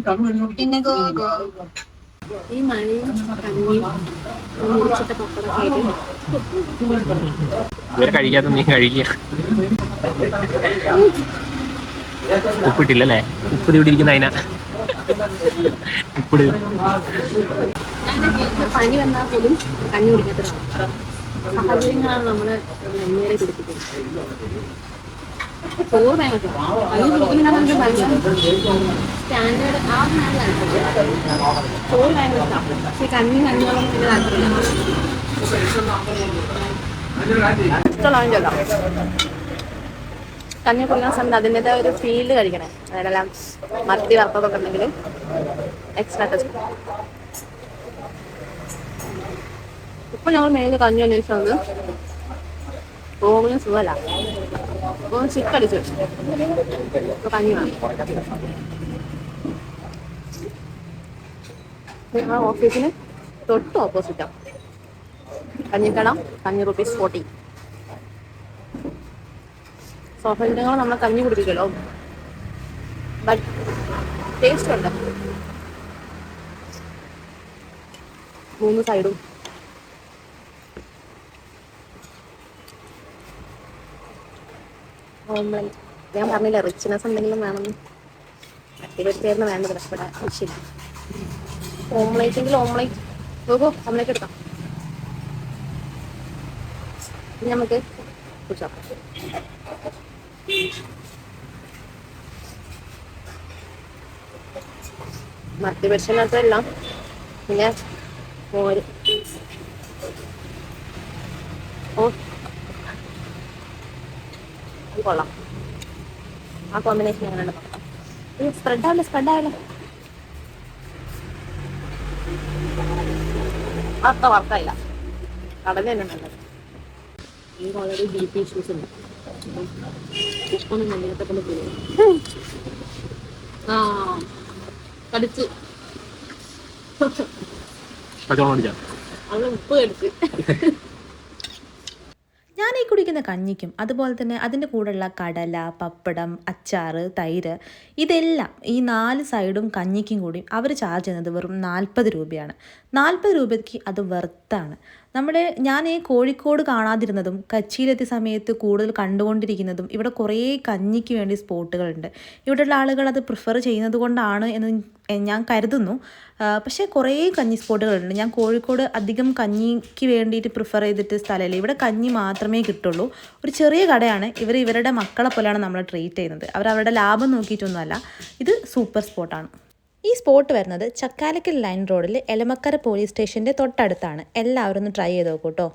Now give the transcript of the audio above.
പപ്പടം പിന്നെ ഈ മഴയും കഞ്ഞിയും മുറിച്ചിട്ട പപ്പടം കഴിക്കാത്ത നീ കഴിക്കുക. ഉപ്പിട്ടില്ലല്ലേ? ഉപ്പ് ഇവിടെ ഇരിക്കുന്ന അതിനാ ഉപ്പിട്. പനി വന്നാൽ പോലും കഞ്ഞി കുടിക്കാത്ത സാഹചര്യങ്ങളാണ് നമ്മള് നേരെ പിടിപ്പിക്കുന്നത്. ചോറ് ഭയങ്കര കഞ്ഞി കുടിക്കുന്നതിനാണെങ്കിൽ ഭയങ്കര സ്റ്റാൻഡേർഡ് ആ താല്പര്യം. ചോറ് ഭയങ്കര ഇഷ്ടമാണ്. പക്ഷെ കഞ്ഞിയോളം വലിയ താല്പര്യമില്ല. ഇഷ്ടമുള്ളതിൻ്റെല്ല കഞ്ഞി കുടിക്കുന്ന സമയത്ത് അതിൻ്റെതായ ഒരു ഫീൽഡ് കഴിക്കണേ. അതെല്ലാം മത്തി വറുത്തതൊക്കെ ഉണ്ടെങ്കിൽ എക്സ്ട്രാ ടേസ്റ്റ്. ഇപ്പൊ ഞങ്ങൾ മെയിൻ കഞ്ഞി അന്വേഷിച്ചത് റോമിന് സുഖമല്ല, ചിക്കടിച്ചു കഞ്ഞി വേണം. ഞങ്ങളുടെ ഓഫീസിന് തൊട്ട് ഓപ്പോസിറ്റാണ് കഞ്ഞിക്കട. ₹5 സ്വാഭാവികങ്ങൾ നമ്മളെ കഞ്ഞി കുടിപ്പിക്കല്ലോ, ബട്ട് ടേസ്റ്റ് ഉണ്ട്. 3 സൈഡും ഓംലെറ്റ്. ഞാൻ പറഞ്ഞില്ല റിച്ച്നെസ് എന്തെങ്കിലും വേണമെന്ന്. അടിപൊളിയായിരുന്നു വേണ്ടത്. പക്ഷേ ശരി ഓംലേറ്റ് എങ്കിൽ ഓംലേറ്റ് നോക്കൂ. ഓംലേറ്റ് എടുക്കാം. ഇനി നമുക്ക് കുടിച്ചോ. മത്തി പരിശീലനത്തിലെല്ലാം പിന്നെ മോര്. ഓ കൊള്ളാം. ആ കോമ്പിനേഷൻ എങ്ങനെയാണ്? സ്പ്രെഡാവില്ല. അത്ര വർക്കായില്ല. കടല തന്നെ നല്ലത്. ഈ വളരെ BP ഇഷ്യൂസ് ഉണ്ട്. ഉപ്പൊന്നും നല്ലതൊക്കെ കൊണ്ട് പോയി കടിച്ച് അവള് ഉപ്പ് കടിച്ച്. ഞാൻ ഈ കുടിക്കുന്ന കഞ്ഞിക്കും അതുപോലെ തന്നെ അതിൻ്റെ കൂടെയുള്ള കടല, പപ്പടം, അച്ചാർ, തൈര്, ഇതെല്ലാം ഈ 4 സൈഡും കഞ്ഞിക്കും കൂടി അവർ ചാർജ് ചെയ്യുന്നത് വെറും ₹40. 40 രൂപയ്ക്ക് അത് വെർത്താണ്. ഞാൻ ഈ കോഴിക്കോട് കാണാതിരുന്നതും കൊച്ചിയിലെത്തിയ സമയത്ത് കൂടുതൽ കണ്ടുകൊണ്ടിരിക്കുന്നതും ഇവിടെ കുറേ കഞ്ഞിക്ക് വേണ്ടി സ്പോട്ടുകളുണ്ട്. ഇവിടെയുള്ള ആളുകൾ അത് പ്രിഫർ ചെയ്യുന്നത് കൊണ്ടാണ് എന്ന് ഞാൻ കരുതുന്നു. പക്ഷേ കുറേ കഞ്ഞി സ്പോട്ടുകളുണ്ട്. ഞാൻ കോഴിക്കോട് അധികം കഞ്ഞിക്ക് വേണ്ടിയിട്ട് പ്രിഫർ ചെയ്തിട്ട് സ്ഥലമില്ല. ഇവിടെ കഞ്ഞി മാത്രമേ കിട്ടുള്ളൂ. ഒരു ചെറിയ കടയാണ്. ഇവരുടെ മക്കളെ പോലെയാണ് നമ്മളെ ട്രീറ്റ് ചെയ്യുന്നത്. അവരവരുടെ ലാഭം നോക്കിയിട്ടൊന്നുമല്ല. ഇത് സൂപ്പർ സ്പോട്ടാണ്. ഈ സ്പോട്ട് വരുന്നത് ചക്കാലക്കൽ ലൈൻ റോഡിൽ എലമക്കര പോലീസ് സ്റ്റേഷൻ്റെ തൊട്ടടുത്താണ്. എല്ലാവരും ഒന്ന് ട്രൈ ചെയ്ത് നോക്കൂ കേട്ടോ.